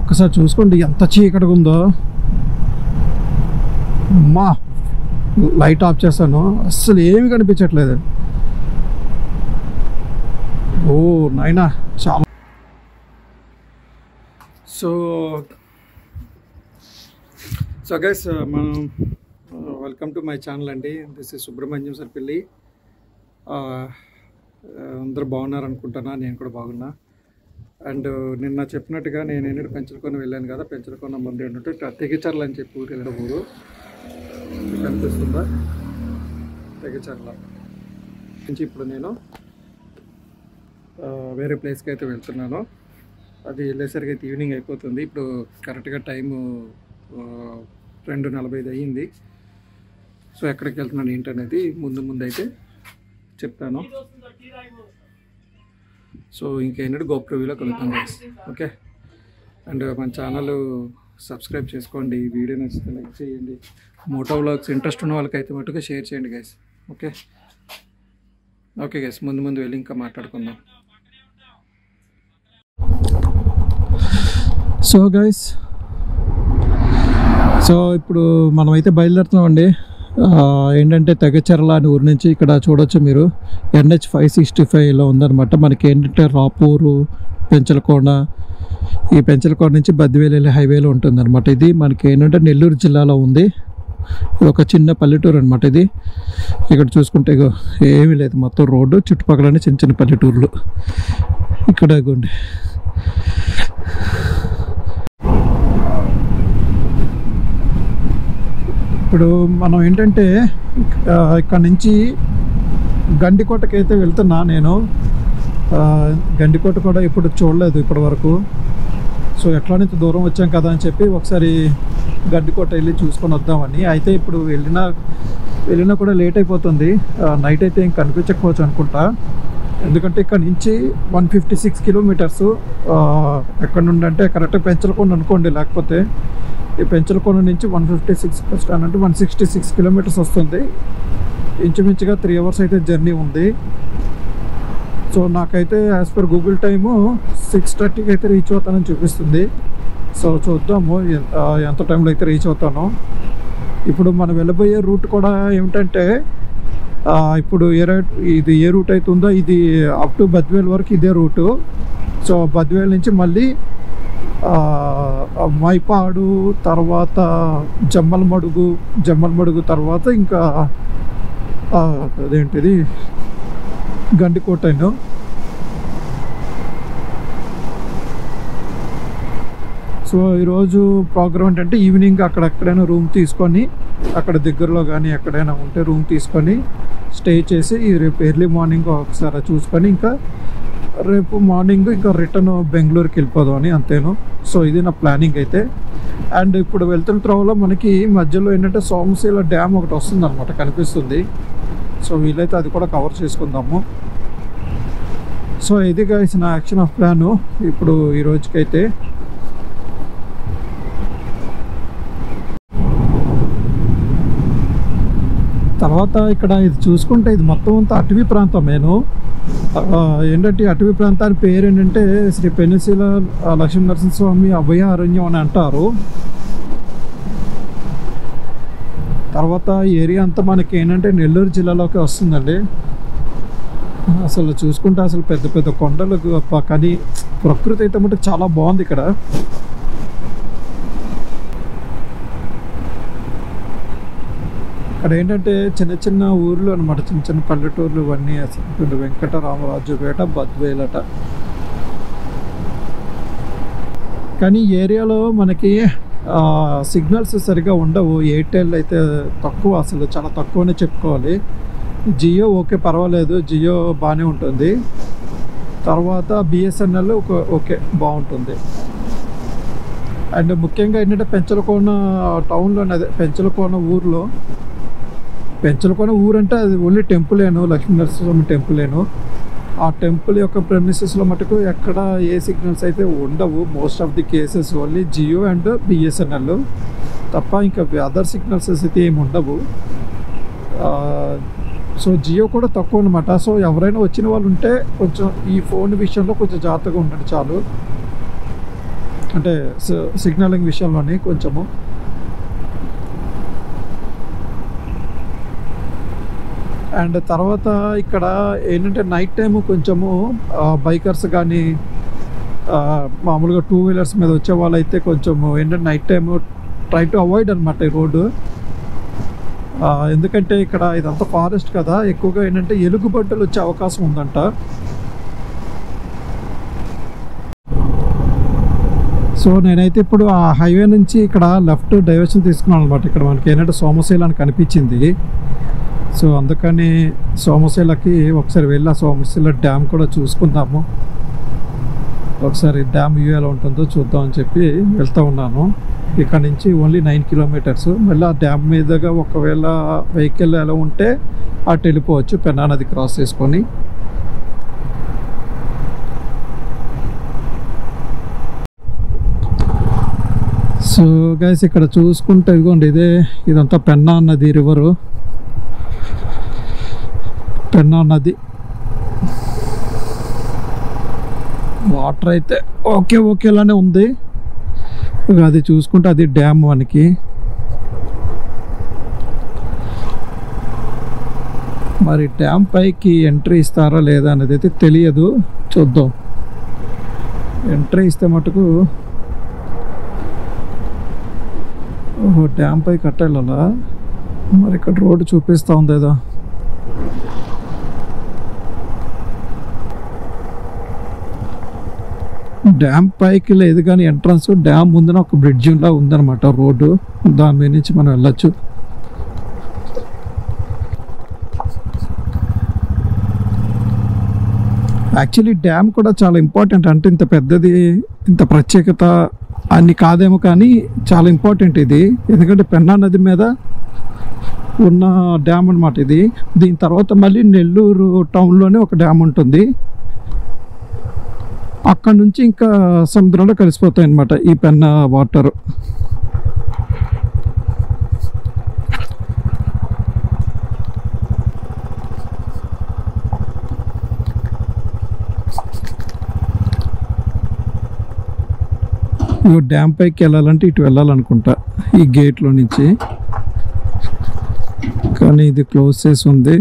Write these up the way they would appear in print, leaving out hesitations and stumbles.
ఒక్కసారి చూసుకోండి ఎంత చీకటిగా ఉందో. అమ్మా, లైట్ ఆఫ్ చేస్తాను, అస్సలు ఏమి కనిపించట్లేదు. ఓ నాయనా, చాలా. సో గైస్, మనం వెల్కమ్ టు మై ఛానల్ అండి. This is Subrahmanyam Sarpilli. అందరూ బాగున్నారు అనుకుంటున్నా, నేను కూడా బాగున్నా. అండ్ నిన్న చెప్పినట్టుగా నేను ఏంటంటే పెంచలకొండ వెళ్ళాను కదా. పెంచలకొండ ముందు ఏంటంటే తెగిచర్ల అని చెప్పి ఊరు వెళ్ళిన ఊరు కనిపిస్తుందా, తెగిచర్ల నుంచి ఇప్పుడు నేను వేరే ప్లేస్కి అయితే వెళ్తున్నాను. అది వెళ్ళేసరికి అయితే ఈవినింగ్ అయిపోతుంది. ఇప్పుడు కరెక్ట్గా టైము 2:45 అయ్యింది. సో ఎక్కడికి వెళ్తున్నాను ఏంటనేది ముందు అయితే చెప్తాను. సో ఇంకేంటంటే గోప్ రివ్యూలో కలుగుతాం గైస్. ఓకే, అండ్ మన ఛానల్ సబ్స్క్రైబ్ చేసుకోండి, వీడియో నచ్చితే లైక్ చేయండి. మోటో వ్లాగ్స్ ఇంట్రెస్ట్ ఉన్న వాళ్ళకైతే మటుగా షేర్ చేయండి గైస్. ఓకే గైస్, ముందు వెళ్ళి ఇంకా మాట్లాడుకుందాం. సో గైస్, ఇప్పుడు మనమైతే బయలుదేరుతున్నామండి. ఏంటంటే తెగచెర్ల అనే ఊరు నుంచి ఇక్కడ చూడొచ్చు మీరు, NH 565లో ఉందన్నమాట. మనకి ఏంటంటే రాపూరు, పెంచలకోన, ఈ పెంచలకోన నుంచి బద్దివేలు వెళ్ళే హైవేలో ఉంటుంది అనమాట. ఇది మనకి ఏంటంటే నెల్లూరు జిల్లాలో ఉంది. ఒక చిన్న పల్లెటూరు అనమాట ఇది. ఇక్కడ చూసుకుంటే ఏమీ లేదు, మొత్తం రోడ్డు, చుట్టుపక్కల చిన్న పల్లెటూర్లు. ఇక్కడ ఇగోండి. ఇప్పుడు మనం ఏంటంటే ఇక్కడ నుంచి గండికోటకి అయితే వెళ్తున్నా నేను. గండికోట కూడా ఇప్పుడు చూడలేదు ఇప్పటి వరకు. సో ఎట్లా నుంచి దూరం వచ్చాం కదా అని చెప్పి ఒకసారి గండికోట వెళ్ళి చూసుకొని వద్దామని. అయితే ఇప్పుడు వెళ్ళినా కూడా లేట్ అయిపోతుంది. నైట్ అయితే ఇంక కనిపించకపోవచ్చు అనుకుంటా. ఎందుకంటే ఇక్కడ నుంచి 156 కిలోమీటర్స్. ఎక్కడ నుండి అంటే కరెక్ట్గా పెంచలకొండ అనుకోండి, లేకపోతే ఈ పెంచలకొండ నుంచి 156 అంటే 166 కిలోమీటర్స్ వస్తుంది. ఇంచుమించుగా 3 hours అయితే జర్నీ ఉంది. సో నాకైతే యాజ్ పర్ గూగుల్ టైము 6:30కి అయితే రీచ్ అవుతానని చూపిస్తుంది. సో చూద్దాము ఎంత టైంలో అయితే రీచ్ అవుతాను. ఇప్పుడు మనం వెళ్ళబోయే రూట్ కూడా ఏమిటంటే, ఇప్పుడు ఇది ఏ రూట్ అవుతుందో ఇది అప్ టు బద్వేల్ వరకు ఇదే రూటు. సో బద్వేల్ నుంచి మళ్ళీ మైపాడు, తర్వాత జమ్మలమడుగు తర్వాత ఇంకా అదేంటిది గండికోటను. సో ఈరోజు ప్రోగ్రామ్ ఏంటంటే ఈవినింగ్ అక్కడెక్కడైనా రూమ్ తీసుకొని, అక్కడ దగ్గరలో కానీ ఎక్కడైనా ఉంటే రూమ్ తీసుకొని స్టే చేసి రేపు ఎర్లీ మార్నింగ్ ఒకసారి చూసుకొని ఇంకా రేపు మార్నింగ్ ఇంకా రిటర్న్ బెంగళూరుకి వెళ్ళిపోదామని, అంతేను. సో ఇది నా ప్లానింగ్ అయితే. అండ్ ఇప్పుడు వెళ్తున్న త్రోవలో మనకి మధ్యలో ఏంటంటే సోమశీల డ్యామ్ ఒకటి వస్తుంది అనమాట, కనిపిస్తుంది. సో వీలైతే అది కూడా కవర్ చేసుకుందాము. సో ఇది గైస్ నా యాక్షన్ ఆఫ్ ప్లాను ఇప్పుడు ఈ రోజుకైతే. తర్వాత ఇక్కడ ఇది చూసుకుంటే ఇది మొత్తం అంతా అటవీ ప్రాంతం. ఏంటంటే అటవీ ప్రాంతాన్ని పేరు ఏంటంటే శ్రీ పెనుశీల లక్ష్మీనరసింహస్వామి అభయారణ్యం అని అంటారు. తర్వాత ఏరియా అంతా మనకి ఏంటంటే నెల్లూరు జిల్లాలోకి వస్తుందండి. అసలు చూసుకుంటే అసలు పెద్ద పెద్ద కొండలు, కానీ ప్రకృతి అయితే మటుకు చాలా బాగుంది ఇక్కడ. అక్కడ ఏంటంటే చిన్న ఊర్లు అనమాట, చిన్న పల్లెటూర్లు ఇవన్నీ. అసలు వెంకటరామరాజుపేట, బద్వేలట. కానీ ఏరియాలో మనకి సిగ్నల్స్ సరిగా ఉండవు. ఎయిర్టెల్ అయితే తక్కువ, అసలు చాలా తక్కువనే చెప్పుకోవాలి. జియో ఓకే పర్వాలేదు, జియో బాగానే ఉంటుంది. తర్వాత BSNL ఓకే బాగుంటుంది. అండ్ ముఖ్యంగా ఏంటంటే పెంచలకోన టౌన్లోనే, అదే పెంచలకోన ఊరు అంటే అది ఓన్లీ టెంపులేను, లక్ష్మీనరసింహస్వామి టెంపులేను. ఆ టెంపుల్ యొక్క ప్రెమిసెస్లో మటుకు ఎక్కడ ఏ సిగ్నల్స్ అయితే ఉండవు. Most of the cases only Jio and BSNL తప్ప ఇంకా అదర్ సిగ్నల్స్ అయితే ఏమి ఉండవు. సో జియో కూడా తక్కువ అనమాట. సో ఎవరైనా వచ్చిన వాళ్ళు ఉంటే కొంచెం ఈ ఫోన్ విషయంలో కొంచెం జాగ్రత్తగా ఉండండి చాలు. అంటే సిగ్నలింగ్ విషయంలోని కొంచెము. అండ్ తర్వాత ఇక్కడ ఏంటంటే నైట్ టైము కొంచెము బైకర్స్ కానీ మామూలుగా 2 వీలర్స్ మీద వచ్చే వాళ్ళు అయితే కొంచెము ఏంటంటే night time try to avoid అనమాట ఈ రోడ్డు. ఎందుకంటే ఇక్కడ ఇదంతా ఫారెస్ట్ కదా, ఎక్కువగా ఏంటంటే ఎలుగుబంటలు వచ్చే అవకాశం ఉందంట. సో నేనైతే ఇప్పుడు ఆ హైవే నుంచి ఇక్కడ లెఫ్ట్ డైవర్షన్ తీసుకున్నాను అనమాట. ఇక్కడ మనకి ఏంటంటే సోమశీల అని కనిపించింది. సో అందుకని సోమశీలకి ఒకసారి వెళ్ళి ఆ సోమశీల డ్యామ్ కూడా చూసుకుందాము, ఒకసారి డ్యామ్ వ్యూ ఎలా ఉంటుందో చూద్దాం అని చెప్పి వెళ్తూ ఉన్నాను. ఇక్కడ నుంచి ఓన్లీ 9 కిలోమీటర్స్. మళ్ళీ ఆ డ్యామ్ మీదుగా ఒకవేళ వెహికల్ ఎలా ఉంటే అటు వెళ్ళిపోవచ్చు పెన్నా నది క్రాస్ చేసుకొని. సో గైస్ ఇక్కడ చూసుకుంటే ఇదిగోండి ఇదంతా పెన్నా నది రివరు, పెన్నా నది. వాటర్ అయితే ఓకేలానే ఉంది. అది చూసుకుంటే అది డ్యామ్ మనకి. మరి డ్యామ్ పైకి ఎంట్రీ ఇస్తారా లేదా అనేది అయితే తెలియదు, చూద్దాం. ఎంట్రీ ఇస్తే మటుకు డ్యామ్ పైకి కట్టాలా. మరి ఇక్కడ రోడ్డు చూపిస్తూ ఉంది ఏదో. డ్యామ్ పైకి లేదు కానీ ఎంట్రన్స్ డ్యామ్ ముందున ఒక బ్రిడ్జ్ లా ఉందన్నమాట రోడ్డు, దాని మీద నుంచి మనం వెళ్ళొచ్చు. యాక్చువల్లీ డ్యామ్ కూడా చాలా ఇంపార్టెంట్. అంటే ఇంత పెద్దది, ఇంత ప్రత్యేకత అన్ని కాదేమో కానీ చాలా ఇంపార్టెంట్ ఇది. ఎందుకంటే పెన్నా నది మీద ఉన్న డ్యామ్ అనమాట ఇది. దీని తర్వాత మళ్ళీ నెల్లూరు టౌన్లోనే ఒక డ్యామ్ ఉంటుంది. అక్కడ నుంచి ఇంకా సముద్రంలో కలిసిపోతాయి అన్నమాట ఈ పెన్నా వాటర్. డ్యామ్ పైకి వెళ్ళాలంటే ఇటు వెళ్ళాలనుకుంటా ఈ గేట్లో నుంచి, కానీ ఇది క్లోజ్ చేసి ఉంది.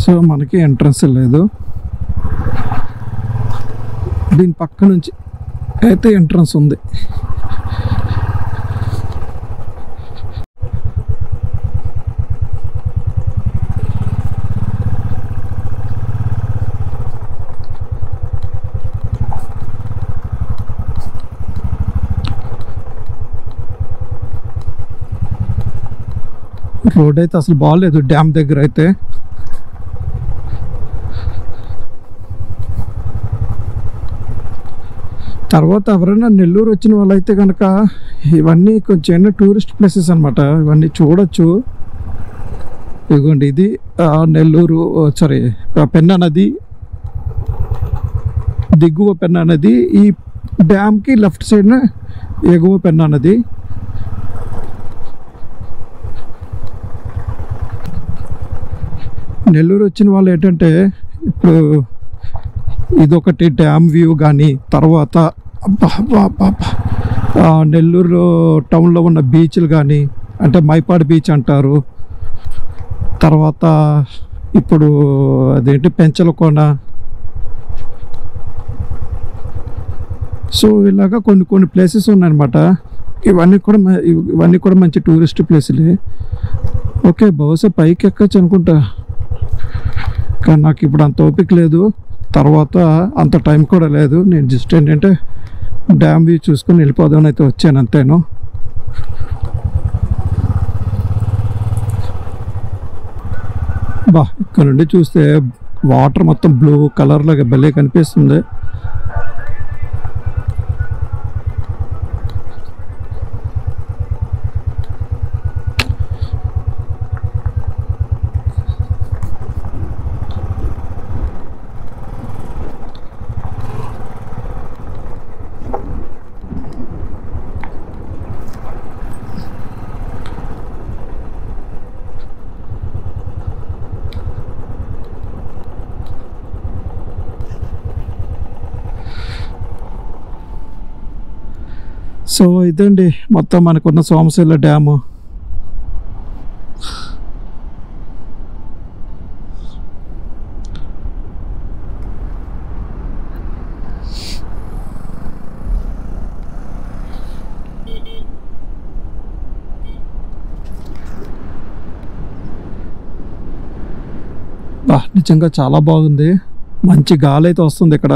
సో మనకి ఎంట్రన్స్ లేదు. దీని పక్క నుంచి అయితే ఎంట్రన్స్ ఉంది. రోడ్ అయితే అసలు బాగాలేదు డ్యామ్ దగ్గర అయితే. తర్వాత ఎవరైనా నెల్లూరు వచ్చిన వాళ్ళైతే కనుక ఇవన్నీ కొంచెం టూరిస్ట్ ప్లేసెస్ అనమాట, ఇవన్నీ చూడొచ్చు. ఇదిగోండి ఇది నెల్లూరు పెన్నా నది, దిగువ పెన్నా నది. ఈ డ్యామ్కి లెఫ్ట్ సైడ్న ఎగువ పెన్నా నది. నెల్లూరు వచ్చిన వాళ్ళు ఏంటంటే ఇప్పుడు ఇదొకటి డ్యామ్ వ్యూ కానీ, తర్వాత నెల్లూరు టౌన్లో ఉన్న బీచ్లు కానీ, అంటే మైపాడు బీచ్ అంటారు, తర్వాత ఇప్పుడు అదేంటి పెంచలకోన. సో ఇలాగా కొన్ని ప్లేసెస్ ఉన్నాయన్నమాట. ఇవన్నీ కూడా మంచి టూరిస్ట్ ప్లేసులే. ఓకే, బహుశా పైకి ఎక్కచ్చు అనుకుంటా, కానీ నాకు ఇప్పుడు అంత ఓపిక లేదు, తర్వాత అంత టైం కూడా లేదు. నేను జస్ట్ ఏంటంటే డ్యామ్ వ్యూ చూసుకొని వెళ్ళిపోదామని అయితే వచ్చాను అంతేను. ఇక్కడ నుండి చూస్తే వాటర్ మొత్తం బ్లూ కలర్లాగా భలే కనిపిస్తుంది. సో ఇదండి మొత్తం మనకున్న సోమశిల డ్యాము. నిజంగా చాలా బాగుంది, మంచి గాలి అయితే వస్తుంది ఇక్కడ.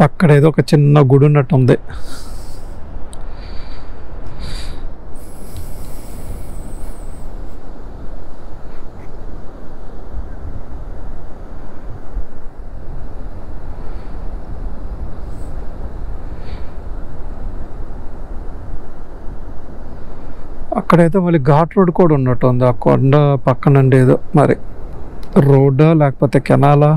అక్కడ ఏదో ఒక చిన్న గుడి ఉన్నట్టు ఉంది. అక్కడైతే మళ్ళీ ఘాట్ రోడ్ కూడా ఉన్నట్టు ఉంది. ఆ కొండ పక్కనండి ఏదో మరి రోడ్డా లేకపోతే కెనాలా.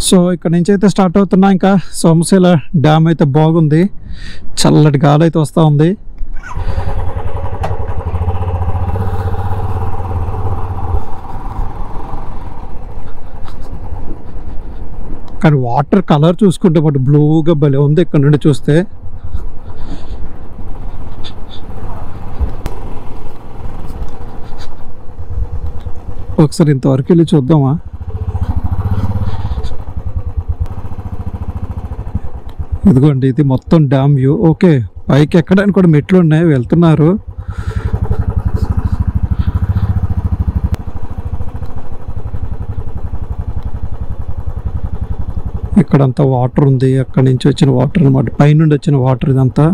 సో ఇక్కడ నుంచి అయితే స్టార్ట్ అవుతున్నా. ఇంకా సోమశిల డ్యామ్ అయితే బాగుంది, చల్లటి గాలి అయితే వస్తూ ఉంది. కానీ వాటర్ కలర్ చూసుకుంటే బట్ బ్లూగా భలే ఉంది ఇక్కడ నుండి చూస్తే. ఒకసారి ఇంతవరకు వెళ్ళి చూద్దామా. ఇదిగోండి ఇది మొత్తం డ్యామ్ వ్యూ. ఓకే, పైకి ఎక్కడానికి కూడా మెట్లు ఉన్నాయి, వెళ్తున్నారు. ఇక్కడంతా వాటర్ ఉంది, అక్కడి నుంచి వచ్చిన వాటర్ అనమాట, పైనుండి వచ్చిన వాటర్ ఇదంతా.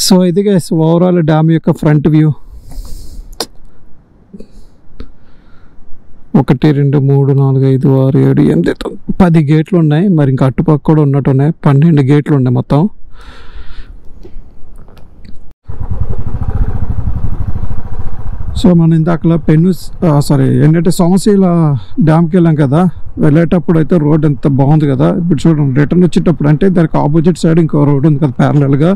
సో ఇది గైస్ ఓవరాల్ డ్యామ్ యొక్క ఫ్రంట్ వ్యూ. 1 2 3 4 5 6 7 8 10 గేట్లు ఉన్నాయి. మరి ఇంకా అటుపక్క కూడా ఉన్నట్టు ఉన్నాయి, 12 గేట్లు ఉన్నాయి మొత్తం. సో మనం ఇందాకలా ఏంటంటే సోమశిల డ్యామ్కి వెళ్ళాం కదా, వెళ్ళేటప్పుడు అయితే రోడ్ ఎంత బాగుంది కదా. ఇప్పుడు చూడండి రిటర్న్ వచ్చేటప్పుడు అంటే దానికి ఆపోజిట్ సైడ్ ఇంకో రోడ్ ఉంది కదా ప్యారలల్గా,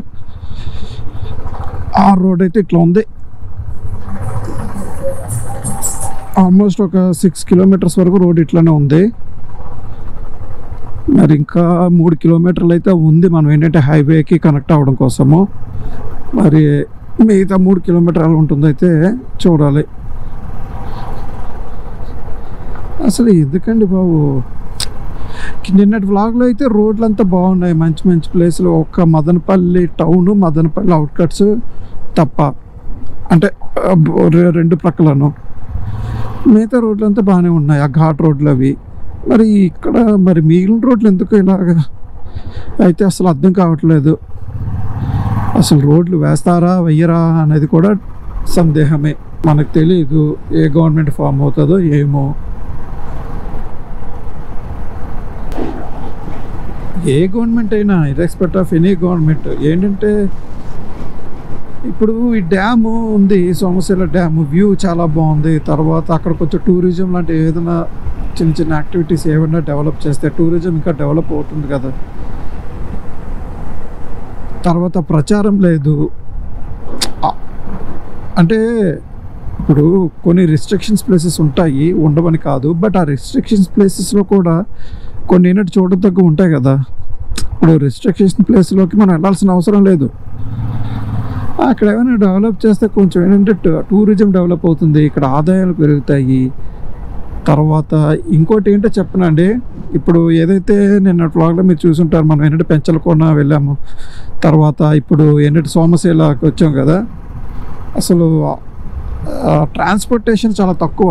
ఆ రోడ్ అయితే ఇట్లా ఉంది. ఆల్మోస్ట్ ఒక 6 కిలోమీటర్స్ వరకు రోడ్ ఇట్లానే ఉంది. మరి ఇంకా 3 కిలోమీటర్లు అయితే ఉంది మనం ఏంటంటే హైవేకి కనెక్ట్ అవ్వడం కోసము. మరి మిగతా 3 కిలోమీటర్లు ఉంటుందో అయితే చూడాలి. అసలు ఎందుకండి బాబు, నిన్నటి వ్లాగ్లో అయితే రోడ్లు అంతా బాగున్నాయి, మంచి మంచి ప్లేసులు. ఒక్క మదనపల్లి టౌను, మదనపల్లి అవుట్కట్స్ తప్ప, అంటే 2 ప్రక్కలను మిగతా రోడ్లు అంతా బాగానే ఉన్నాయి, ఆ ఘాట్ రోడ్లు అవి. మరి ఇక్కడ మరి మిగిలిన రోడ్లు ఎందుకు ఇలాగా అయితే అసలు అర్థం కావట్లేదు. అసలు రోడ్లు వేస్తారా వెయ్యరా అనేది కూడా సందేహమే. మనకు తెలియదు ఏ గవర్నమెంట్ ఫామ్ అవుతుందో ఏమో. ఏ గవర్నమెంట్ అయినా ఇర్రెస్పెక్ట్ ఆఫ్ ఎనీ గవర్నమెంట్ ఏంటంటే, ఇప్పుడు ఈ డ్యాము ఉంది, సోమశిల డ్యాము వ్యూ చాలా బాగుంది. తర్వాత అక్కడ కొంచెం టూరిజం లాంటి ఏదైనా చిన్న చిన్న యాక్టివిటీస్ ఏమైనా డెవలప్ చేస్తే టూరిజం ఇంకా డెవలప్ అవుతుంది కదా. తర్వాత ప్రచారం లేదు. అంటే ఇప్పుడు కొన్ని రిస్ట్రిక్షన్స్ ప్లేసెస్ ఉంటాయి, ఉండవని కాదు, బట్ ఆ రిస్ట్రిక్షన్స్ ప్లేసెస్లో కూడా కొన్ని ఏంటంటే చూడదగ్గ ఉంటాయి కదా. ఇప్పుడు రిస్ట్రిక్షన్ ప్లేస్లోకి మనం వెళ్ళాల్సిన అవసరం లేదు. అక్కడ ఏమైనా డెవలప్ చేస్తే కొంచెం ఏంటంటే టూరిజం డెవలప్ అవుతుంది, ఇక్కడ ఆదాయాలు పెరుగుతాయి. తర్వాత ఇంకోటి ఏంటో చెప్పనండి, ఇప్పుడు ఏదైతే నిన్న వ్లాగ్లో మీరు చూసుంటారు, మనం ఏంటంటే పెంచలకోన వెళ్ళాము, తర్వాత ఇప్పుడు ఏంటంటే సోమశీలకి వచ్చాం కదా. అసలు ట్రాన్స్పోర్టేషన్ చాలా తక్కువ.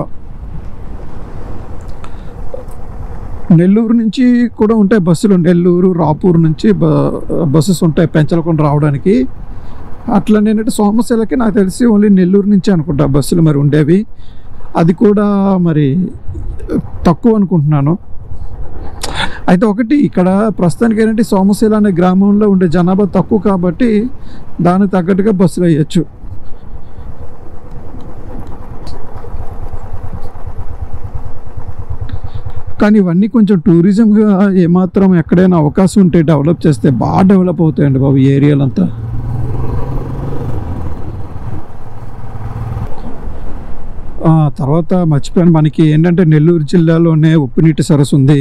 నెల్లూరు నుంచి కూడా ఉంటాయి బస్సులు, నెల్లూరు రాపూర్ నుంచి బస్సెస్ ఉంటాయి పెంచలకోన రావడానికి. అట్లా నేనంటే సోమశీలకి నాకు తెలిసి ఓన్లీ నెల్లూరు నుంచి అనుకుంటా బస్సులు మరి ఉండేవి, అది కూడా మరి తక్కువ అనుకుంటున్నాను. అయితే ఒకటి ఇక్కడ ప్రస్తుతానికి ఏంటంటే సోమశీల అనే గ్రామంలో ఉండే జనాభా తక్కువ కాబట్టి దానికి తగ్గట్టుగా బస్సులు వేయచ్చు. కానీ ఇవన్నీ కొంచెం టూరిజంగా ఏమాత్రం ఎక్కడైనా అవకాశం ఉంటే డెవలప్ చేస్తే బాగా డెవలప్ అవుతాయండి బాబు ఈ ఏరియాలంతా. తర్వాత మర్చిపోయాను, మనకి ఏంటంటే నెల్లూరు జిల్లాలోనే ఉప్పునీటి సరస్సు ఉంది,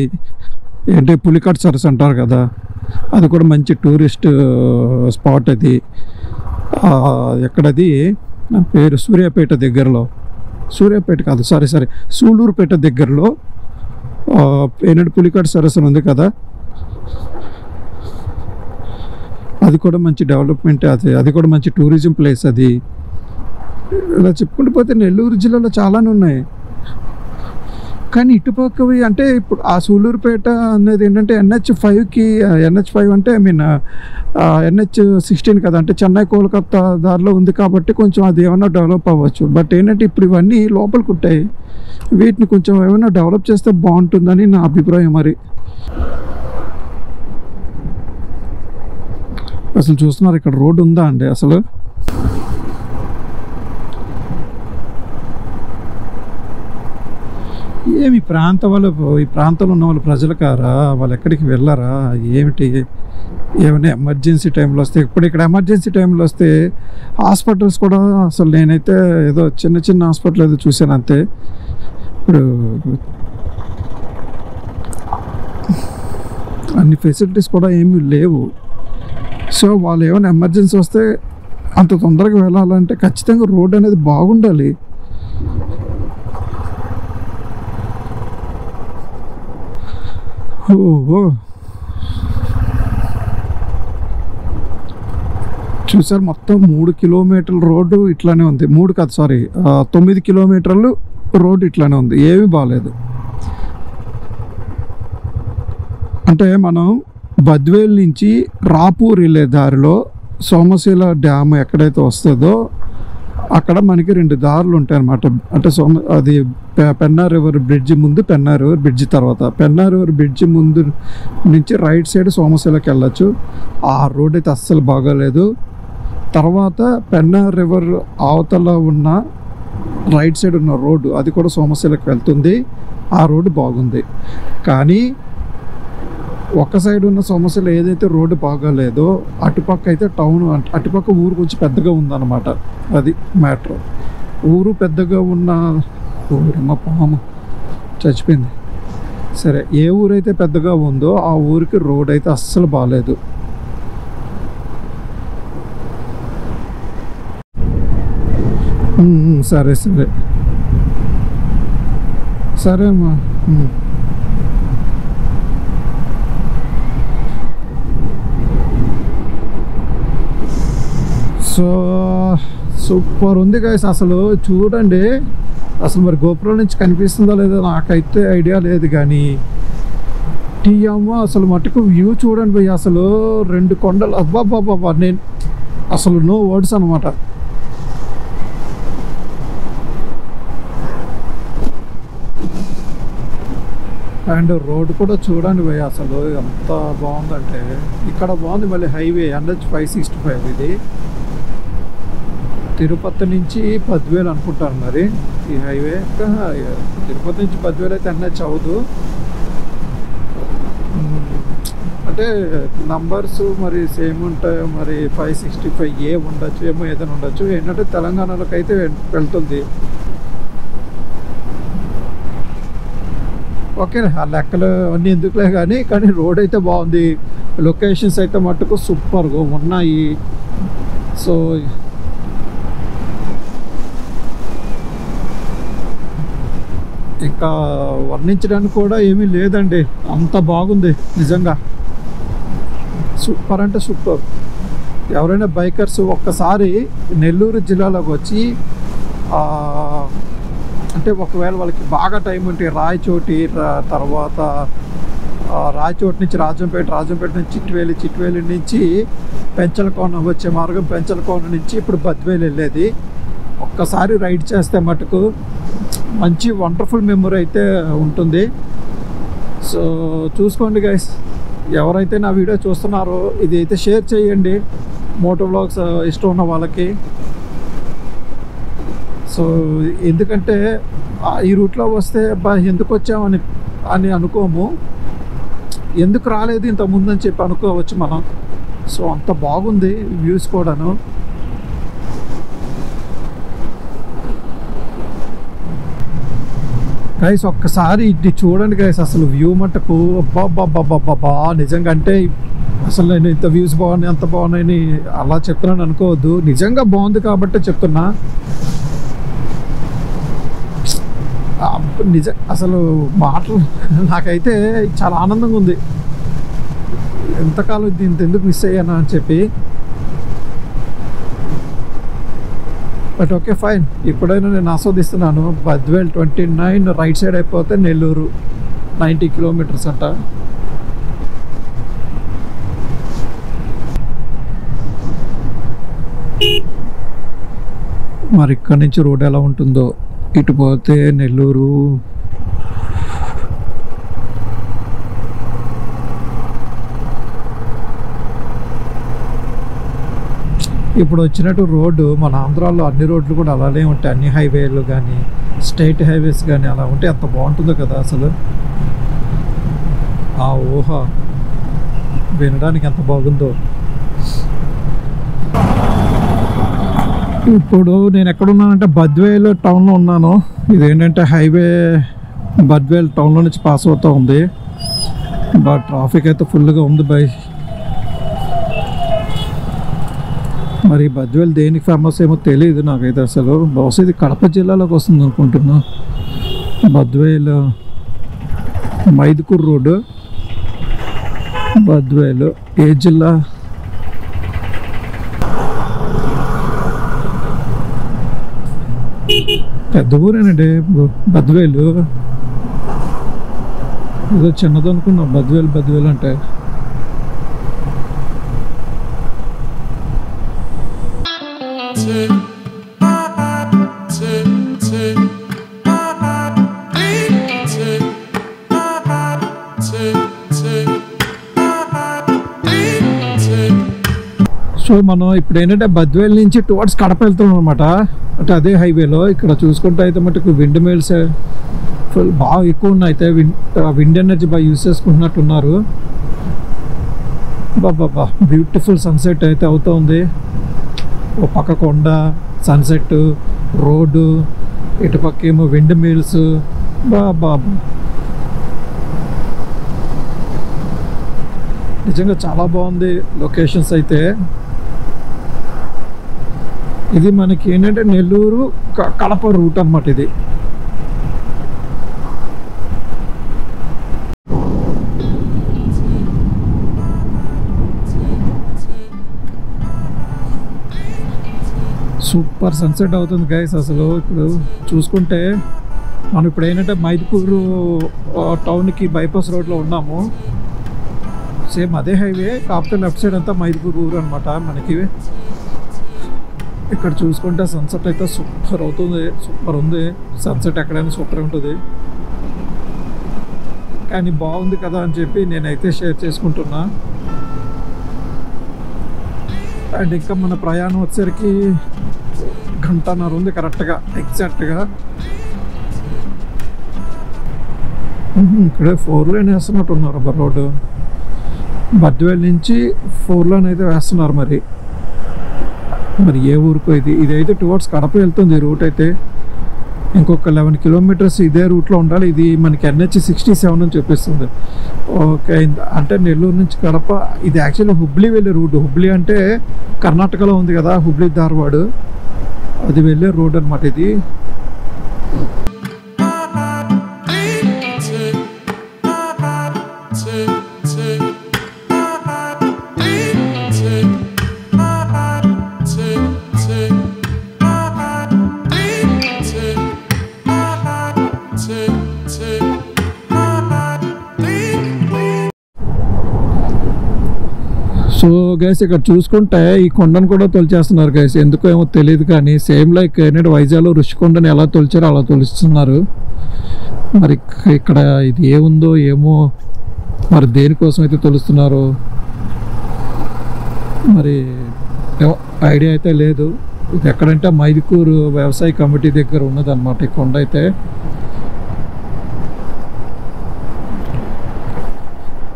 ఏంటంటే పులికాట్ సరస్సు అంటారు కదా, అది కూడా మంచి టూరిస్ట్ స్పాట్. అది ఎక్కడది నా పేరు సూర్యాపేట దగ్గరలో, సూర్యాపేట కాదు సారీ సూళ్ళూరుపేట దగ్గరలో ఏంటంటే పులికాట్ సరస్సు ఉంది కదా, అది కూడా మంచి డెవలప్మెంట్. అది కూడా మంచి టూరిజం ప్లేస్. అది ఇలా చెప్పుకుంటూ పోతే నెల్లూరు జిల్లాలో చాలానే ఉన్నాయి. కానీ ఇటుపక్కవి అంటే ఇప్పుడు ఆ సూళ్ళూరుపేట అనేది ఏంటంటే NH5 అంటే NH16 కదా, అంటే చెన్నై కోల్కతా దారిలో ఉంది కాబట్టి కొంచెం అది ఏమన్నా డెవలప్ అవ్వచ్చు. బట్ ఏంటంటే ఇప్పుడు ఇవన్నీ లోపలికి ఉంటాయి, వీటిని కొంచెం ఏమైనా డెవలప్ చేస్తే బాగుంటుందని నా అభిప్రాయం. మరి అసలు చూస్తున్నారు ఇక్కడ రోడ్డు ఉందా అండి అసలు? ఏమి ఈ ప్రాంతంలో ఉన్న వాళ్ళు ప్రజలు కారా, వాళ్ళు ఎక్కడికి వెళ్ళారా ఏమిటి? ఏమైనా ఎమర్జెన్సీ టైంలో వస్తే, ఇప్పుడు ఇక్కడ ఎమర్జెన్సీ టైంలో వస్తే హాస్పిటల్స్ కూడా అసలు నేనైతే ఏదో చిన్న హాస్పిటల్ ఏదో చూశాను అంతే. ఇప్పుడు అన్ని ఫెసిలిటీస్ కూడా ఏమీ లేవు. సో వాళ్ళు ఏమైనా ఎమర్జెన్సీ వస్తే అంత తొందరగా వెళ్ళాలంటే ఖచ్చితంగా రోడ్ అనేది బాగుండాలి. చూసారు, మొత్తం 3 కిలోమీటర్ల రోడ్డు ఇట్లానే ఉంది. 9 కిలోమీటర్లు రోడ్డు ఇట్లానే ఉంది, ఏమీ బాగాలేదు. అంటే మనం బద్వేల్ నుంచి రాపూర్ వెళ్ళే దారిలో సోమశీల డ్యామ్ ఎక్కడైతే వస్తుందో అక్కడ మనకి 2 దారులు ఉంటాయి అన్నమాట. అంటే అది పెన్నా రివర్ బ్రిడ్జ్ ముందు, పెన్నా రివర్ బ్రిడ్జ్ తర్వాత. పెన్నా రివర్ బ్రిడ్జ్ ముందు నుంచి రైట్ సైడ్ సోమశీలకి వెళ్ళచ్చు. ఆ రోడ్ అయితే అస్సలు బాగాలేదు. తర్వాత పెన్నా రివర్ అవతల ఉన్న రైట్ సైడ్ ఉన్న రోడ్డు అది కూడా సోమశీలకి వెళ్తుంది, ఆ రోడ్డు బాగుంది. కానీ ఒక సైడ్ ఉన్న సోమశీల ఏదైతే రోడ్డు బాగాలేదో అటుపక్క అయితే టౌన్, అటుపక్క ఊరు కొంచెం పెద్దగా ఉందన్నమాట. అది మ్యాటర్. ఊరు పెద్దగా ఉన్న ఊరమ్మ పాము చచ్చిపోయింది. సరే, ఏ ఊరైతే పెద్దగా ఉందో ఆ ఊరికి రోడ్ అయితే అస్సలు బాగాలేదు. సరే అమ్మా. సో సూపర్ ఉంది గైస్. అసలు చూడండి, అసలు మరి గోపురం నుంచి కనిపిస్తుందో లేదో నాకైతే ఐడియా లేదు, కానీ అమ్మ అసలు మటుకు వ్యూ చూడండి భయ్. అసలు 2 కొండలు, అబ్బాబ్బాబ్బా, నేను అసలు నో వర్డ్స్ అనమాట. అండ్ రోడ్ కూడా చూడండి భయ్, అసలు ఎంత బాగుందంటే. ఇక్కడ బాగుంది, మళ్ళీ హైవే NH565 ఇది. తిరుపతి నుంచి బద్వేల్ అనుకుంటాను మరి ఈ హైవే. తిరుపతి నుంచి బద్వేల్ అయితే NH అవ్వదు, అంటే నంబర్స్ మరి సేమ్ ఉంటాయో, మరి 565A ఉండొచ్చు, ఏమో ఏదైనా ఉండొచ్చు. ఏంటంటే తెలంగాణలోకి అయితే వెళ్తుంది. ఓకే, ఆ లెక్కలు అన్నీ ఎందుకులే, కానీ రోడ్ అయితే బాగుంది. లొకేషన్స్ అయితే మటుకు సూపర్గా ఉన్నాయి. సో ఇంకా వర్ణించడానికి కూడా ఏమీ లేదండి, అంత బాగుంది నిజంగా. సూపర్ అంటే సూపర్. ఎవరైనా బైకర్స్ ఒక్కసారి నెల్లూరు జిల్లాలోకి వచ్చి అంటే ఒకవేళ వాళ్ళకి బాగా టైం ఉంటే రాయచోటి, తర్వాత రాయచోటి నుంచి రాజంపేట నుంచి చిట్వేలి నుంచి పెంచలకోన వచ్చే మార్గం, పెంచలకోన నుంచి ఇప్పుడు బద్వేలు వెళ్ళేది ఒక్కసారి రైడ్ చేస్తే మటుకు మంచి వండర్ఫుల్ మెమొరీ అయితే ఉంటుంది. సో చూసుకోండి గైస్, ఎవరైతే నా వీడియో చూస్తున్నారో ఇది అయితే షేర్ చేయండి మోటో వ్లాగ్స్ ఇష్టం ఉన్న వాళ్ళకి. సో ఎందుకంటే ఈ రూట్లో వస్తే ఎందుకు వచ్చామని అనుకోము, ఎందుకు రాలేదు ఇంతకుముందు అని చెప్పి అనుకోవచ్చు మనం. సో అంత బాగుంది వ్యూస్ కూడాను. గైస్ ఒక్కసారి ఇది చూడండి గైస్, అసలు వ్యూ మటుకు అబ్బా నిజంగా. అంటే అసలు నేను ఇంత వ్యూస్ బాగున్నాయి అంత బాగున్నాయని అలా చెప్తున్నాను అనుకోవద్దు, నిజంగా బాగుంది కాబట్టి చెప్తున్నా. నిజం అసలు మాటలు నాకైతే చాలా ఆనందంగా ఉంది. ఎంతకాలం దీంతో ఎందుకు మిస్ అయ్యానా అని చెప్పి. బట్ ఓకే ఫైన్, ఇప్పుడైనా నేను ఆస్వాదిస్తున్నాను. బద్వేల్ 29 రైట్ సైడ్ అయిపోతే నెల్లూరు 90 కిలోమీటర్స్ అంట. మరి ఇక్కడ నుంచి రోడ్ ఎలా ఉంటుందో. ఇటు పోతే నెల్లూరు, ఇప్పుడు వచ్చినట్టు రోడ్డు మన ఆంధ్రాలో అన్ని రోడ్లు కూడా అలానే ఉంటాయి, అన్ని హైవేలు కానీ స్టేట్ హైవేస్ కానీ అలా ఉంటే ఎంత బాగుంటుందో కదా అసలు. ఆ ఊహ వినడానికి ఎంత బాగుందో. ఇప్పుడు నేను ఎక్కడున్నానంటే బద్వేల్ టౌన్లో ఉన్నాను. ఇదేంటంటే హైవే బద్వేల్ టౌన్లో నుంచి పాస్ అవుతూ ఉంది. బట్ ట్రాఫిక్ అయితే ఫుల్గా ఉంది బై. మరి బద్వేల్ దేనికి ఫేమస్ ఏమో తెలియదు నాకైతే అసలు. బహుశా ఇది కడప జిల్లాలోకి వస్తుంది అనుకుంటున్నా. బద్వేల్ మైదుకూరు రోడ్డు, బద్వేల్ ఏ జిల్లా? పెద్ద ఊరేనండి బద్వేలు. ఏదో చిన్నది అనుకున్నా బద్వేల్ అంటే. సో మనం ఇప్పుడు ఏంటంటే బద్వేల్ నుంచి టువర్డ్స్ కడప వెళ్తున్నాం అనమాట. అంటే అదే హైవేలో ఇక్కడ చూసుకుంటే అయితే మటుకు విండ్ మిల్స్ ఫుల్ బాగా ఎక్కువ ఉన్నాయి. అయితే విండ్ ఎనర్జీ బాగా యూస్ చేసుకుంటున్నట్టున్నారు. బాబా బ్యూటిఫుల్ సన్సెట్ అయితే అవుతుంది. ఓ పక్క కొండ సన్సెట్, రోడ్డు, ఇటుపక్క ఏమో విండ్ మిల్స్. బాబా నిజంగా చాలా బాగుంది లొకేషన్స్ అయితే. ఇది మనకి ఏంటంటే నెల్లూరు కడప రూట్ అన్నమాట ఇది. సూపర్ సన్సెట్ అవుతుంది గైస్ అసలు. ఇప్పుడు చూసుకుంటే మనం ఇప్పుడు ఏంటంటే మైదుకూరు టౌన్కి బైపాస్ రోడ్లో ఉన్నాము. సేమ్ అదే హైవే, కాకపోతే లెఫ్ట్ సైడ్ అంతా మైదుకూరు ఊరు అనమాట మనకి. ఇక్కడ చూసుకుంటే సన్సెట్ అయితే సూపర్ అవుతుంది, సూపర్ ఉంది. సన్సెట్ ఎక్కడైనా సూపర్ ఉంటుంది, కానీ బాగుంది కదా అని చెప్పి నేనైతే షేర్ చేసుకుంటున్నా. అండ్ ఇంకా మన ప్రయాణం వచ్చేసరికి 1.5 గంట ఉంది కరెక్ట్గా, ఎగ్జాక్ట్గా. ఇక్కడే 4 లేన్ వేస్తున్నట్టున్నారు అబ్బా రోడ్డు. బద్వేల్ నుంచి 4 లేన్ అయితే వేస్తున్నారు. మరి ఏ ఊరికో ఇది. ఇదైతే టువర్డ్స్ కడప వెళ్తుంది రూట్ అయితే. ఇంకొక 11 కిలోమీటర్స్ ఇదే రూట్లో ఉండాలి. ఇది మనకి NH67 అని చూపిస్తుంది. ఓకే, అంటే నెల్లూరు నుంచి కడప. ఇది యాక్చువల్లీ హుబ్లీ వెళ్ళే రూట్. హుబ్లీ అంటే కర్ణాటకలో ఉంది కదా, హుబ్లీ ధార్వాడ్, అది వెళ్ళే రోడ్ అనమాట ఇది. సో గైస్, ఇక్కడ చూసుకుంటే ఈ కొండను కూడా తొలిచేస్తున్నారు గైస్. ఎందుకో ఏమో తెలియదు కానీ సేమ్ లైక్ ఏంటంటే వైజాగ్లో ఋషికొండని ఎలా తొలిచారో అలా తొలిస్తున్నారు. మరి ఇక్కడ ఇది ఏముందో ఏమో, మరి దేనికోసం అయితే తొలుస్తున్నారో మరి ఐడియా అయితే లేదు. ఇది ఎక్కడంటే మైదుకూరు వ్యవసాయ కమిటీ దగ్గర ఉన్నదన్నమాట ఈ కొండ అయితే.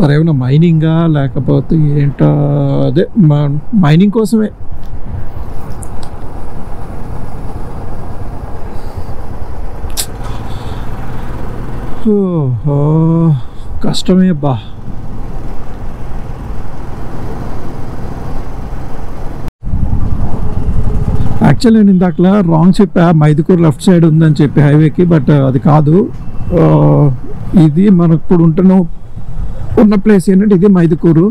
మరి ఏమైనా మైనింగా లేకపోతే ఏంటో, అదే మైనింగ్ కోసమే. ఓహో, కష్టమే బా. యాక్చువల్లీ నేను ఇందాకలా రాంగ్ చెప్పా, మైదుకూరు లెఫ్ట్ సైడ్ ఉందని చెప్పి హైవేకి, బట్ అది కాదు. ఇది మనం ఇప్పుడు ఉన్న ప్లేస్ ఏంటంటే ఇది మైదుకూరు.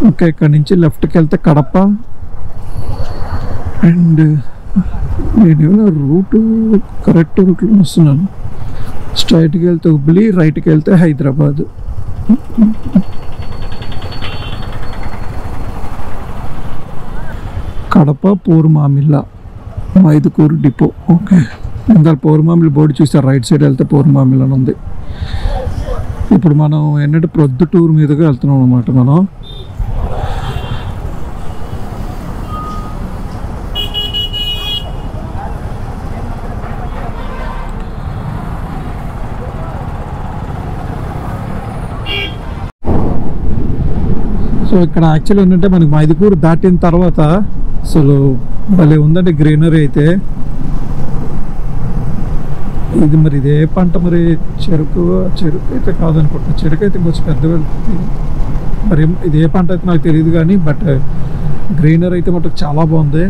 ఓకే, ఇక్కడ నుంచి లెఫ్ట్కి వెళ్తే కడప. అండ్ నేనేమైనా రూటు కరెక్ట్ రూట్లో వస్తున్నాను. స్ట్రైట్కి వెళ్తే హుబ్లీ, రైట్కి వెళ్తే హైదరాబాద్. కడప, పూర్మామిల్ల, మైదుకూరు డిపో. ఓకే, ఇంకా పూర్మామిల్ బోర్డు చూస్తారు, రైట్ సైడ్ వెళ్తే పూర్మామిల్ అని ఉంది. ఇప్పుడు మనం ఏంటంటే ప్రొద్దుటూరు మీదుగా వెళ్తున్నాం అనమాట మనం. సో ఇక్కడ యాక్చువల్లీ ఏంటంటే మనకి మైదుకూరు దాటిన తర్వాత అసలు భలే ఉందండి గ్రీనరీ అయితే. ఇది మరి ఇదే పంట, మరి చెరుకు అయితే కాదనుకుంటున్నా. చెరుకు అయితే కొంచెం పెద్ద వెళ్తుంది. మరి ఇదే పంట అయితే నాకు తెలియదు కానీ, బట్ గ్రీనరీ అయితే మటుకు చాలా బాగుంది.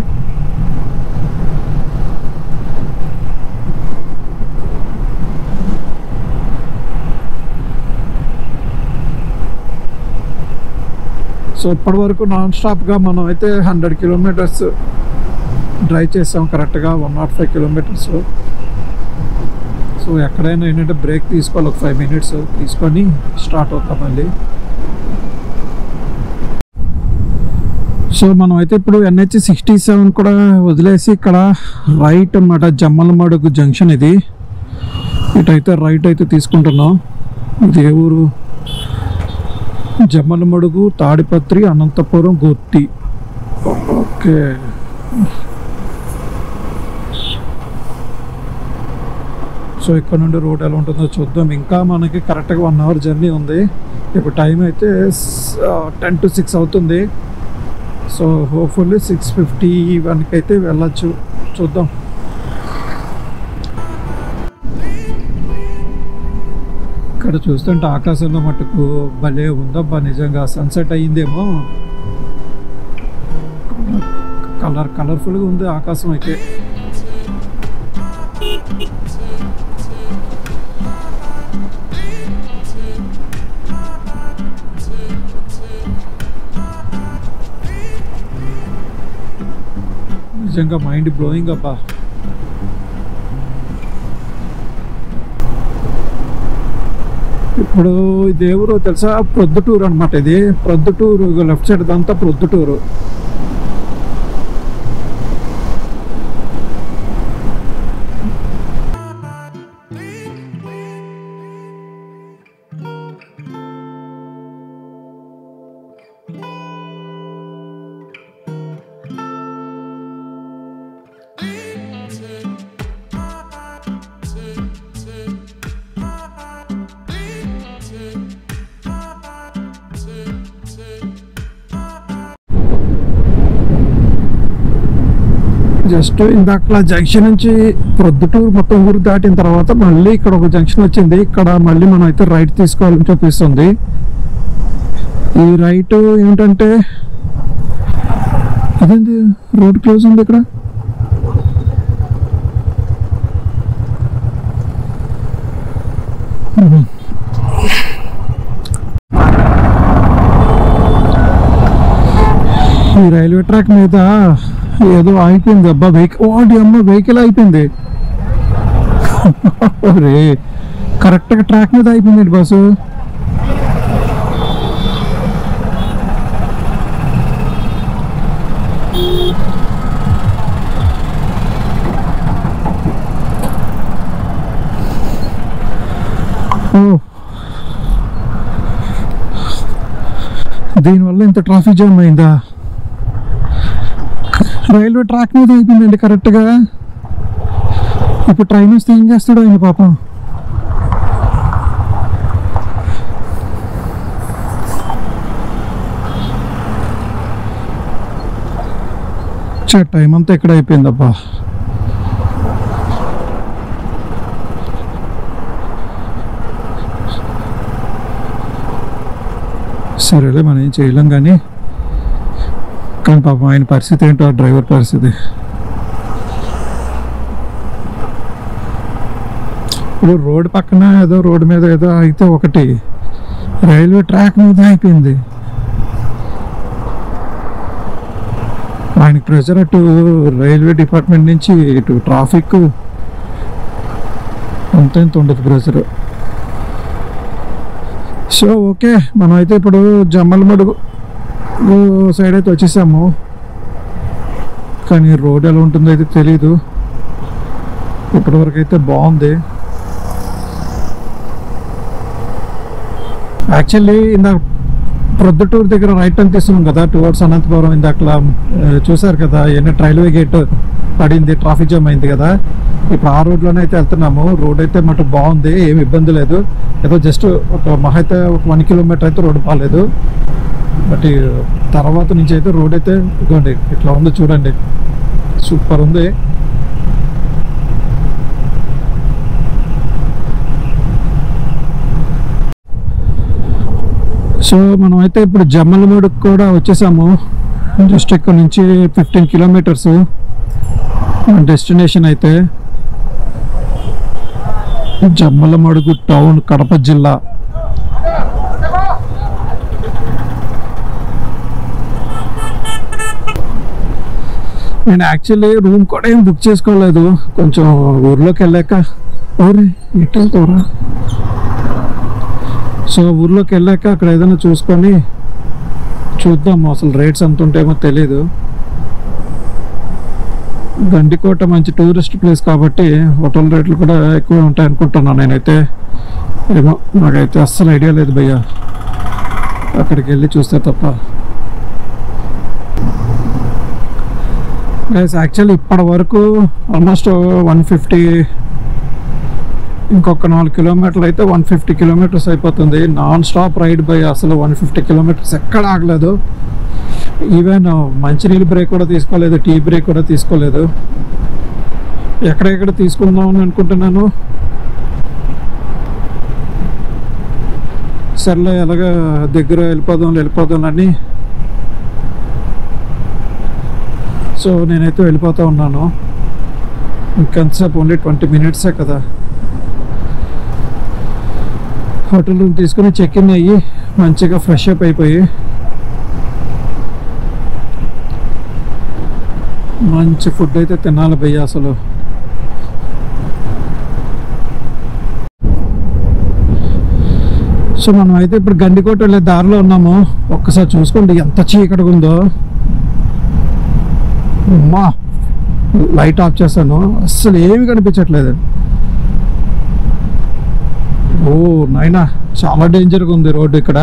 సో ఇప్పటి వరకు నాన్ స్టాప్గా మనం అయితే 100 కిలోమీటర్స్ డ్రైవ్ చేసాం కరెక్ట్గా, 105 కిలోమీటర్స్. సో ఎక్కడైనా ఏంటంటే బ్రేక్ తీసుకోవాలి, ఒక 5 మినిట్స్ తీసుకొని స్టార్ట్ అవుతాం మళ్ళీ. సో మనం అయితే ఇప్పుడు NH67 కూడా వదిలేసి ఇక్కడ రైట్ అన్నమాట, జమ్మలమడుగు జంక్షన్ ఇది. ఇటైతే రైట్ అయితే తీసుకుంటున్నాం. ఇది ఏ ఊరు? జమ్మలమడుగు, తాడిపత్రి, అనంతపురం, గుత్తి. ఓకే, సో ఇక్కడ నుండి రోడ్ ఎలా ఉంటుందో చూద్దాం. ఇంకా మనకి కరెక్ట్గా 1 అవర్ జర్నీ ఉంది. ఇప్పుడు టైం అయితే 10 to 6 అవుతుంది. సో హోప్ఫుల్లీ 6:51కి అయితే వెళ్ళచ్చు, చూద్దాం. ఇక్కడ చూస్తుంటే ఆకాశంలో మటుకు భలే ఉందబ్బా, నిజంగా సన్సెట్ అయ్యిందేమో. కలర్ఫుల్గా ఉంది ఆకాశం అయితే. నిజంగా మైండ్ బ్లోయింగ్ అబ్బా. ఇప్పుడు ఇది ఎవరో తెలుసా? ప్రొద్దుటూరు అనమాట. ఇది ప్రొద్దుటూరు, లెఫ్ట్ సైడ్ అంతా ప్రొద్దుటూరు. జస్ట్ ఇందాక జంక్షన్ నుంచి ప్రొద్దుటూరు మొత్తం ఊరు దాటిన తర్వాత మళ్ళీ ఇక్కడ ఒక జంక్షన్ వచ్చింది. ఇక్కడ మళ్ళీ మనం అయితే రైట్ తీసుకోవాలని చూపిస్తుంది. ఈ రైట్ ఏంటంటే అదేంటి రోడ్ క్లోజ్ ఉంది ఇక్కడ. ఈ రైల్వే ట్రాక్ మీద ఏదో అయిపోయింది అబ్బా వెహికల్. అమ్మ వెహికల్ అయిపోయింది. రే కరెక్ట్గా ట్రాక్ మీద అయిపోయింది బస్సు. దీనివల్ల ఇంత ట్రాఫిక్ జామ్ అయిందా? రైల్వే ట్రాక్ మీద అయిపోయిందండి కరెక్ట్గా. ఇప్పుడు ట్రైన్ వస్తే ఏం చేస్తాడు ఆయన పాపం. టైం అంతా ఎక్కడ అయిపోయిందబ్బా. సరేలే మనం ఏం చేయలేం కానీ పాపం ఆయన పరిస్థితి ఏంటో, డ్రైవర్ పరిస్థితి. ఇప్పుడు రోడ్డు పక్కన ఏదో రోడ్డు మీద ఏదో అయితే ఒకటి, రైల్వే ట్రాక్ మీద అయిపోయింది. ఆయనకి ప్రెషర్ అటు రైల్వే డిపార్ట్మెంట్ నుంచి ఇటు ట్రాఫిక్ అంత ఇంత ఉండదు ప్రెషర్. సో ఓకే, మనం అయితే ఇప్పుడు జమ్మలమడుగు సైడ్ అయితే వచ్చేసాము. కానీ రోడ్ ఎలా ఉంటుందో అయితే తెలీదు. ఇప్పటివరకు అయితే బాగుంది. యాక్చువల్లీ ఇందాక ప్రొద్దుటూరు దగ్గర రైట్ టర్న్ తీసుకున్నాం కదా టువర్డ్స్ అనంతపురం. ఇందాక చూసారు కదా ఎన్ని రైల్వే గేట్ పడింది, ట్రాఫిక్ జామ్ అయింది కదా. ఇప్పుడు ఆ రోడ్లోనే అయితే వెళ్తున్నాము. రోడ్ అయితే మటు బాగుంది, ఏమి ఇబ్బంది లేదు. ఏదో జస్ట్ ఒక మహా అయితే ఒక 1 కిలోమీటర్ అయితే రోడ్డు బాగాలేదు. బట్ తర్వాత నుంచి అయితే రోడ్ అయితే ఇదిగోండి ఇట్లా ఉంది చూడండి, సూపర్ ఉంది. సో మనం అయితే ఇప్పుడు జమ్మలమడుగు కూడా వచ్చేసాము. జస్ట్ ఇక్కడ నుంచి 15 కిలోమీటర్స్ డెస్టినేషన్ అయితే. జమ్మలమడుగు టౌన్, కడప జిల్లా. నేను యాక్చువల్లీ రూమ్ కూడా ఏం బుక్ చేసుకోలేదు. కొంచెం ఊర్లోకి వెళ్ళాక ఎటు వెళ్తావురా. సో ఊర్లోకి వెళ్ళాక అక్కడ ఏదైనా చూసుకొని చూద్దాము అసలు రేట్స్ ఎంత ఉంటాయేమో తెలీదు. గండికోట మంచి టూరిస్ట్ ప్లేస్ కాబట్టి హోటల్ రేట్లు కూడా ఎక్కువ ఉంటాయి అనుకుంటున్నాను నేనైతే. ఏమో నాకైతే అస్సలు ఐడియా లేదు భయ్యా, అక్కడికి వెళ్ళి చూస్తే తప్ప. యాక్చువల్లీ ఇప్పటి వరకు ఆల్మోస్ట్ 150, ఇంకొక 4 కిలోమీటర్లు అయితే 150 కిలోమీటర్స్ అయిపోతుంది. నాన్ స్టాప్ రైడ్ బై. అసలు 150 కిలోమీటర్స్ ఎక్కడ ఆగలేదు. ఈవెన్ మంచినీళ్ళు బ్రేక్ కూడా తీసుకోలేదు, టీ బ్రేక్ కూడా తీసుకోలేదు. ఎక్కడెక్కడ తీసుకుందాం అని అనుకుంటున్నాను. సర్లే ఎలాగా దగ్గర వెళ్ళిపోదాం అని. సో నేనైతే వెళ్ళిపోతూ ఉన్నాను. ఇంకెంతసేపు ఓన్లీ 20 మినిట్సే కదా. హోటల్ రూమ్ తీసుకుని చెక్ ఇన్ అయ్యి మంచిగా ఫ్రెష్ అప్ అయిపోయి మంచి ఫుడ్ అయితే తినాలి భయ్య అసలు. సో మనం అయితే ఇప్పుడు గండికోట వెళ్ళే దారిలో ఉన్నాము. ఒక్కసారి చూసుకోండి ఎంత చీకటిగా ఉందో. అమ్మా లైట్ ఆఫ్ చేస్తాను, అస్సలు ఏమి కనిపించట్లేదు. ఓ నాయనా, చాలా డేంజర్గా ఉంది రోడ్డు ఇక్కడ.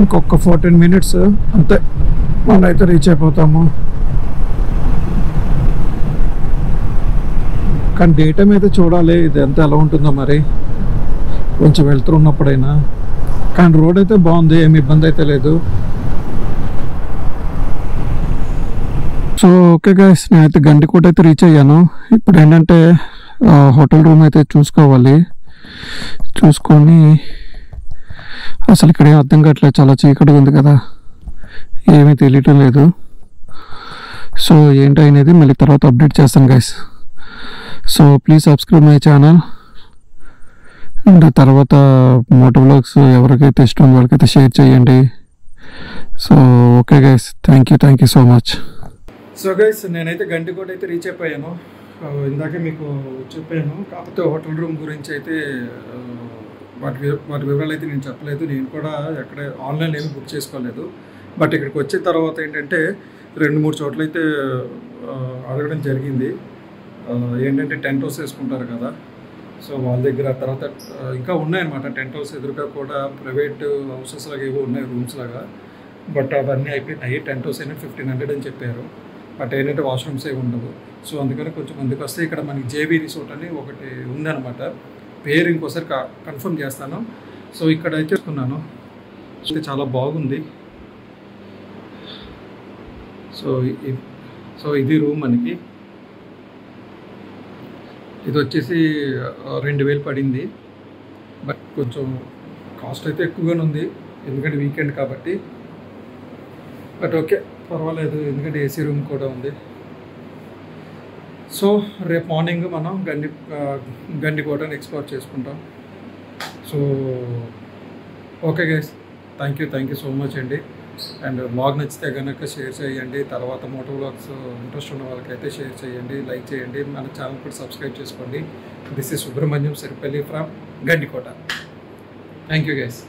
ఇంకొక 14 మినిట్స్ అంతే, మనం అయితే రీచ్ అయిపోతాము. కానీ డే టైం అయితే చూడాలి ఇది ఎంత ఎలా ఉంటుందో మరి, కొంచెం వెళ్తున్నప్పుడైనా. కానీ రోడ్ అయితే బాగుంది, ఏమి ఇబ్బంది అయితే లేదు. సో ఓకే గైస్, నేనైతే గండికోట అయితే రీచ్ అయ్యాను. ఇప్పుడు ఏంటంటే హోటల్ రూమ్ అయితే చూసుకోవాలి. చూసుకొని అసలు ఇక్కడ అర్థం కావట్లేదు, చాలా చీకటిగా ఉంది కదా, ఏమీ తెలియటం లేదు. సో ఏంటి అనేది మళ్ళీ తర్వాత అప్డేట్ చేస్తాను guys. So please subscribe my channel. And తర్వాత మోటో వ్లాగ్స్ ఎవరికైతే ఇష్టం ఉందో వాళ్ళకైతే షేర్ చేయండి. So okay guys, thank you so much. So guys, నేనైతే గండికోట అయితే రీచ్ అయిపోయాను. ఇందాకే మీకు చెప్పాను, కాకపోతే హోటల్ రూమ్ గురించి అయితే వాటి వివరాలు అయితే నేను చెప్పలేదు. నేను కూడా ఎక్కడ ఆన్లైన్ ఏమి బుక్ చేసుకోలేదు. బట్ ఇక్కడికి వచ్చిన తర్వాత ఏంటంటే 2-3 చోట్ల అయితే అడగడం జరిగింది. ఏంటంటే టెంట్ హౌస్ వేసుకుంటారు కదా, సో వాళ్ళ దగ్గర. తర్వాత ఇంకా ఉన్నాయన్నమాట టెంట్ హౌస్ ఎదురుగా కూడా ప్రైవేట్ హౌసెస్ లాగా ఏవో ఉన్నాయి, రూమ్స్ లాగా. బట్ అవన్నీ అయిపోయినాయి. టెంట్ హౌస్ అయినా 1500 అని చెప్పారు. బట్ ఏంటంటే వాష్రూమ్స్ ఏమి ఉండవు. సో అందుకని కొంచెం ముందుకు వస్తే ఇక్కడ మనకి జేబీ రిసార్ట్ అని ఒకటి ఉందన్నమాట. పేరు ఇంకోసారి కన్ఫర్మ్ చేస్తాను. సో ఇక్కడ అయితే చేసుకున్నాను, చాలా బాగుంది. సో ఇది రూమ్ మనకి. ఇది వచ్చేసి 2000 పడింది. బట్ కొంచెం కాస్ట్ అయితే ఎక్కువగానే ఉంది, ఎందుకంటే వీకెండ్ కాబట్టి. బట్ ఓకే, పర్వాలేదు, ఎందుకంటే ఏసీ రూమ్ కూడా ఉంది. సో రేపు మార్నింగ్ మనం గండికోటని ఎక్స్ప్లోర్ చేసుకుంటాం. So okay guys, thank you so much అండి. అండ్ వ్లాగ్ నచ్చితే కనుక షేర్ చేయండి. తర్వాత మోటో వ్లాగ్స్ ఇంట్రెస్ట్ ఉన్న వాళ్ళకైతే షేర్ చేయండి, లైక్ చేయండి. మన ఛానల్ కూడా సబ్స్క్రైబ్ చేసుకోండి. This is Subrahmanyam Siripalli from Gandikota. Thank you guys.